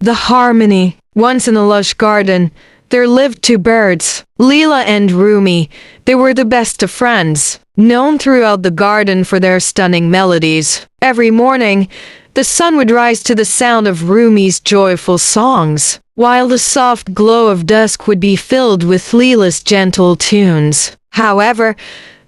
The harmony. Once in a lush garden, there lived two birds, Leela and Rumi. They were the best of friends, known throughout the garden for their stunning melodies. Every morning, the sun would rise to the sound of Rumi's joyful songs, while the soft glow of dusk would be filled with Leela's gentle tunes. However,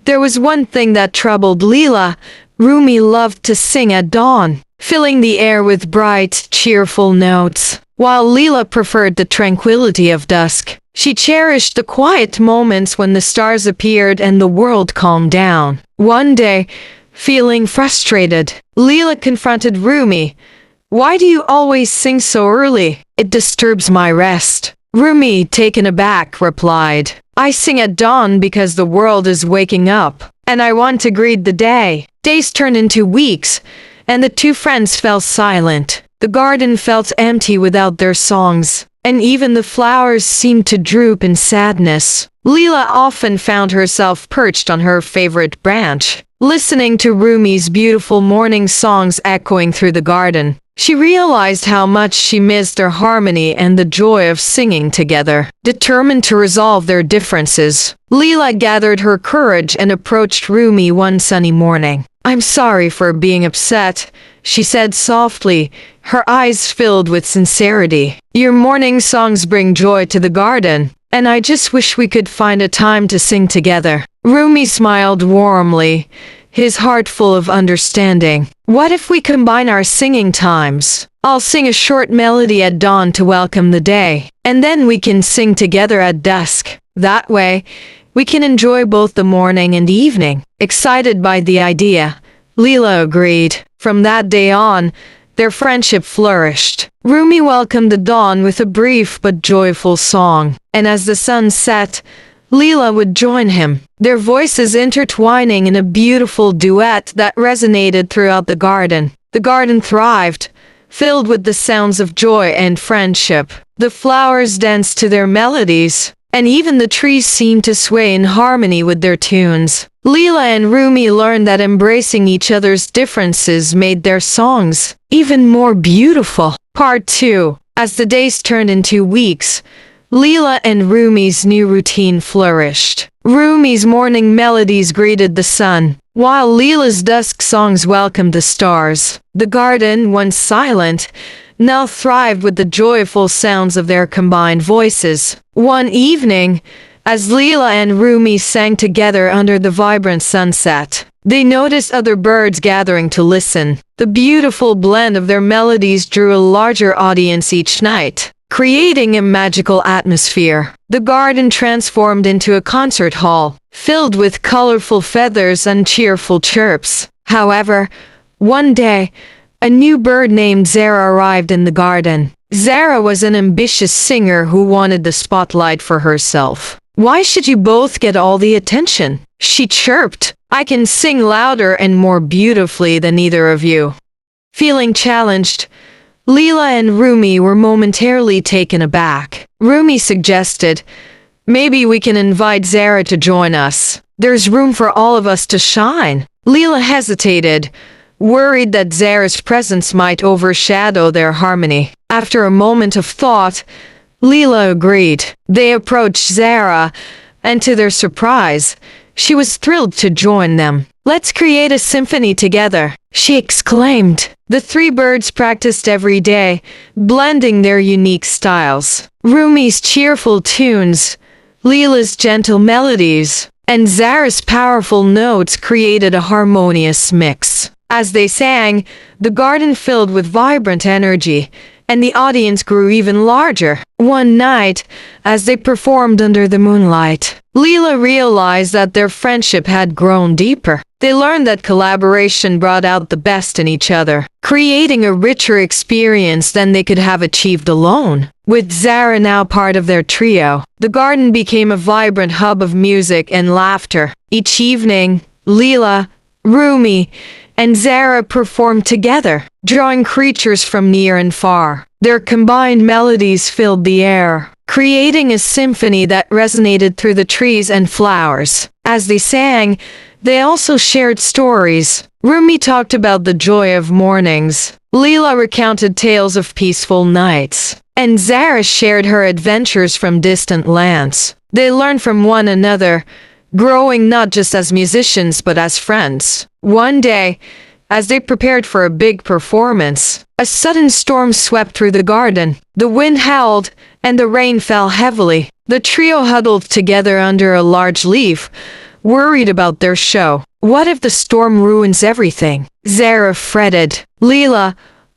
there was one thing that troubled Leela. Rumi loved to sing at dawn, filling the air with bright, cheerful notes, while Leela preferred the tranquility of dusk. She cherished the quiet moments when the stars appeared and the world calmed down. One day, feeling frustrated, Leela confronted Rumi. "Why do you always sing so early? It disturbs my rest." Rumi, taken aback, replied, "I sing at dawn because the world is waking up, and I want to greet the day." Days turned into weeks, and the two friends fell silent. The garden felt empty without their songs, and even the flowers seemed to droop in sadness. Leela often found herself perched on her favorite branch, listening to Rumi's beautiful morning songs echoing through the garden. She realized how much she missed their harmony and the joy of singing together. Determined to resolve their differences, Leela gathered her courage and approached Rumi one sunny morning. "I'm sorry for being upset," she said softly, her eyes filled with sincerity. "Your morning songs bring joy to the garden, and I just wish we could find a time to sing together." Rumi smiled warmly, his heart full of understanding. "What if we combine our singing times? I'll sing a short melody at dawn to welcome the day, and then we can sing together at dusk. That way, we can enjoy both the morning and evening." Excited by the idea, Leela agreed. From that day on, their friendship flourished. Rumi welcomed the dawn with a brief but joyful song, and as the sun set, Leela would join him, their voices intertwining in a beautiful duet that resonated throughout the garden. The garden thrived, filled with the sounds of joy and friendship. The flowers danced to their melodies, and even the trees seemed to sway in harmony with their tunes. Leela and Rumi learned that embracing each other's differences made their songs even more beautiful. Part 2. As the days turned into weeks, Leela and Rumi's new routine flourished. Rumi's morning melodies greeted the sun, while Leela's dusk songs welcomed the stars. The garden, once silent, now thrived with the joyful sounds of their combined voices. One evening, as Leela and Rumi sang together under the vibrant sunset, they noticed other birds gathering to listen. The beautiful blend of their melodies drew a larger audience each night, creating a magical atmosphere. The garden transformed into a concert hall, filled with colorful feathers and cheerful chirps. However, one day, a new bird named Zara arrived in the garden. Zara was an ambitious singer who wanted the spotlight for herself. "Why should you both get all the attention?" she chirped. "I can sing louder and more beautifully than either of you." Feeling challenged, Leela and Rumi were momentarily taken aback. Rumi suggested, "Maybe we can invite Zara to join us. There's room for all of us to shine." Leela hesitated, worried that Zara's presence might overshadow their harmony. After a moment of thought, Leela agreed. They approached Zara, and to their surprise, she was thrilled to join them. "Let's create a symphony together," she exclaimed. The three birds practiced every day, blending their unique styles. Rumi's cheerful tunes, Leela's gentle melodies, and Zara's powerful notes created a harmonious mix. As they sang, the garden filled with vibrant energy, and the audience grew even larger. One night, as they performed under the moonlight, Leela realized that their friendship had grown deeper. They learned that collaboration brought out the best in each other, creating a richer experience than they could have achieved alone. With Zara now part of their trio, the garden became a vibrant hub of music and laughter. Each evening, Leela, Rumi, and Zara performed together, drawing creatures from near and far. Their combined melodies filled the air, creating a symphony that resonated through the trees and flowers. As they sang, They also shared stories. Rumi talked about the joy of mornings. Leela recounted tales of peaceful nights. And Zara shared her adventures from distant lands. They learned from one another, growing not just as musicians but as friends. One day, as they prepared for a big performance, a sudden storm swept through the garden. The wind howled, and the rain fell heavily. The trio huddled together under a large leaf, worried about their show. What if the storm ruins everything? Zara fretted. Leela,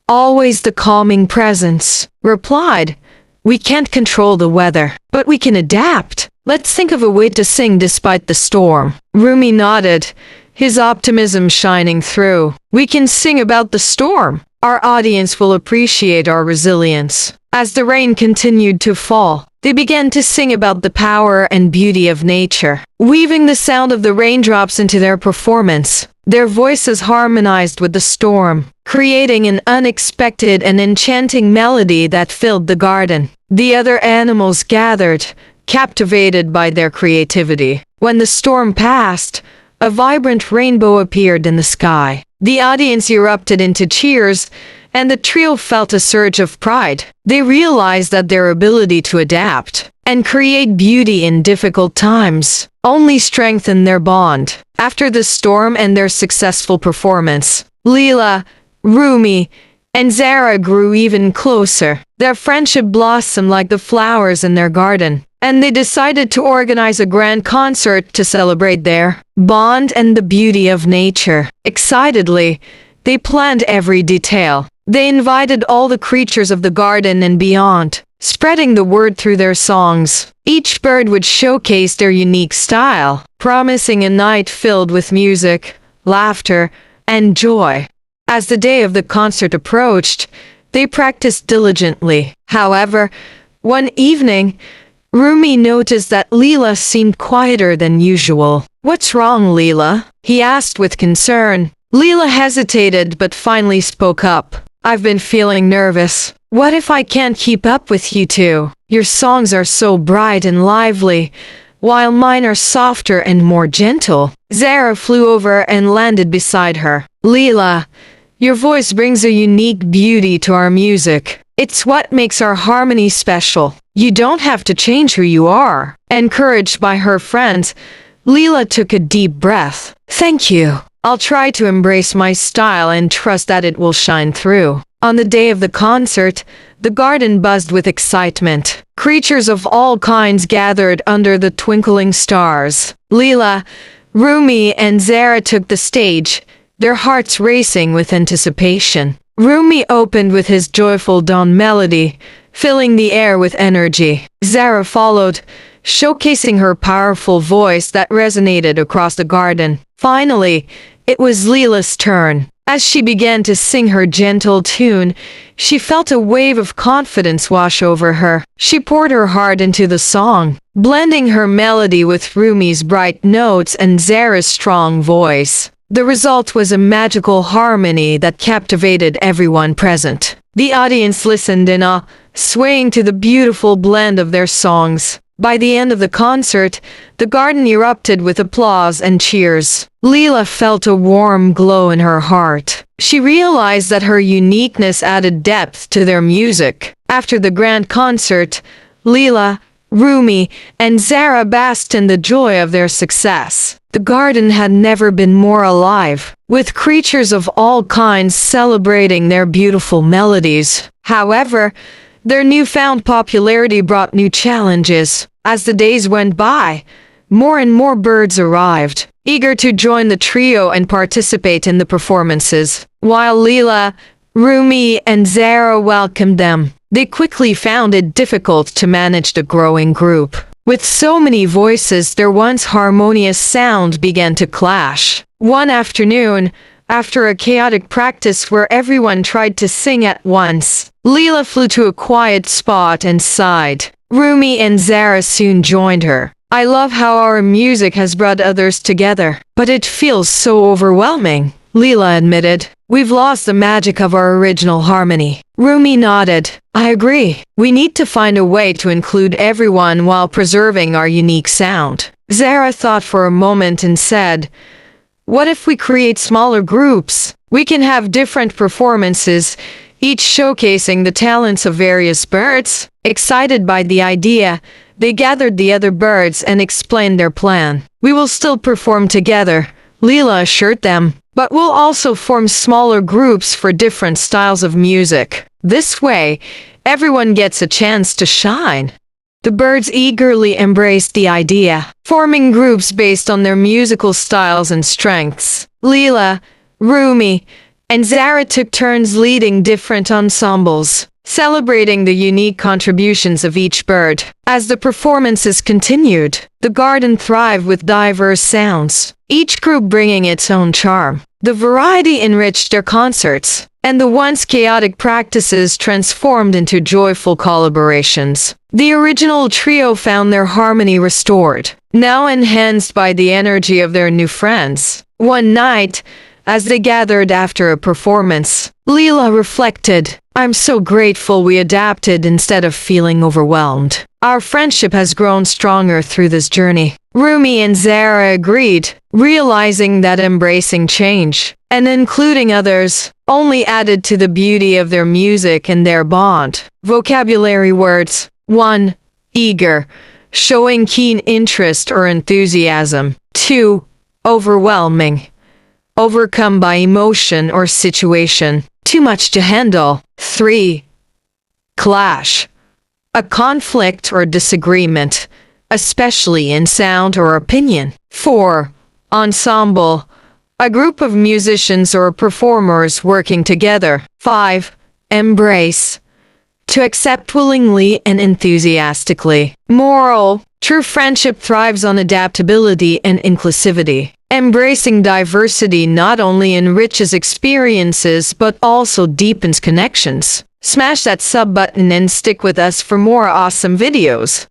always the calming presence, replied, "We can't control the weather, but we can adapt. Let's think of a way to sing despite the storm." Rumi nodded, his optimism shining through. "We can sing about the storm. Our audience will appreciate our resilience." As the rain continued to fall, they began to sing about the power and beauty of nature, weaving the sound of the raindrops into their performance. Their voices harmonized with the storm, creating an unexpected and enchanting melody that filled the garden. The other animals gathered, captivated by their creativity. When the storm passed, a vibrant rainbow appeared in the sky. The audience erupted into cheers, and the trio felt a surge of pride. They realized that their ability to adapt and create beauty in difficult times only strengthened their bond. After the storm and their successful performance, Leela, Rumi, and Zara grew even closer. Their friendship blossomed like the flowers in their garden, and they decided to organize a grand concert to celebrate their bond and the beauty of nature. Excitedly, they planned every detail. They invited all the creatures of the garden and beyond, spreading the word through their songs. Each bird would showcase their unique style, promising a night filled with music, laughter, and joy. As the day of the concert approached, they practiced diligently. However, one evening, Rumi noticed that Leela seemed quieter than usual. "What's wrong, Leela?" he asked with concern. Leela hesitated but finally spoke up. "I've been feeling nervous. What if I can't keep up with you two? Your songs are so bright and lively, while mine are softer and more gentle." Zara flew over and landed beside her. "Leela, your voice brings a unique beauty to our music. It's what makes our harmony special. You don't have to change who you are." Encouraged by her friends, Leela took a deep breath. "Thank you. I'll try to embrace my style and trust that it will shine through." On the day of the concert, the garden buzzed with excitement. Creatures of all kinds gathered under the twinkling stars. Leela, Rumi, and Zara took the stage, their hearts racing with anticipation. Rumi opened with his joyful dawn melody, filling the air with energy. Zara followed, showcasing her powerful voice that resonated across the garden. Finally, it was Leela's turn. As she began to sing her gentle tune, she felt a wave of confidence wash over her. She poured her heart into the song, blending her melody with Rumi's bright notes and Zara's strong voice. The result was a magical harmony that captivated everyone present. The audience listened in awe, swaying to the beautiful blend of their songs. By the end of the concert, the garden erupted with applause and cheers. Leela felt a warm glow in her heart. She realized that her uniqueness added depth to their music. After the grand concert, Leela, Rumi, and Zara basked in the joy of their success. The garden had never been more alive, with creatures of all kinds celebrating their beautiful melodies. However, their newfound popularity brought new challenges. As the days went by, more and more birds arrived, eager to join the trio and participate in the performances. While Leela, Rumi, and Zara welcomed them, they quickly found it difficult to manage the growing group. With so many voices, their once harmonious sound began to clash. One afternoon, after a chaotic practice where everyone tried to sing at once, Leela flew to a quiet spot and sighed. Rumi and Zara soon joined her. "I love how our music has brought others together, but it feels so overwhelming," Leela admitted. "We've lost the magic of our original harmony." Rumi nodded. "I agree. We need to find a way to include everyone while preserving our unique sound." Zara thought for a moment and said, What if we create smaller groups? We can have different performances, each showcasing the talents of various birds. Excited by the idea, they gathered the other birds and explained their plan. We will still perform together, Leela assured them, but we'll also form smaller groups for different styles of music. This way, everyone gets a chance to shine. The birds eagerly embraced the idea, forming groups based on their musical styles and strengths. Leela, Rumi, and Zara took turns leading different ensembles, celebrating the unique contributions of each bird. As the performances continued, the garden thrived with diverse sounds, each group bringing its own charm. The variety enriched their concerts, and the once chaotic practices transformed into joyful collaborations. The original trio found their harmony restored, now enhanced by the energy of their new friends. One night, as they gathered after a performance, Leela reflected, "I'm so grateful we adapted instead of feeling overwhelmed. Our friendship has grown stronger through this journey." Rumi and Zara agreed, realizing that embracing change and including others only added to the beauty of their music and their bond. Vocabulary words: 1. Eager, showing keen interest or enthusiasm. 2. Overwhelming, overcome by emotion or situation, too much to handle. 3. Clash, a conflict or disagreement, especially in sound or opinion. 4. Ensemble, a group of musicians or performers working together. 5. Embrace, to accept willingly and enthusiastically. Moral: true friendship thrives on adaptability and inclusivity. Embracing diversity not only enriches experiences but also deepens connections. Smash that sub button and stick with us for more awesome videos.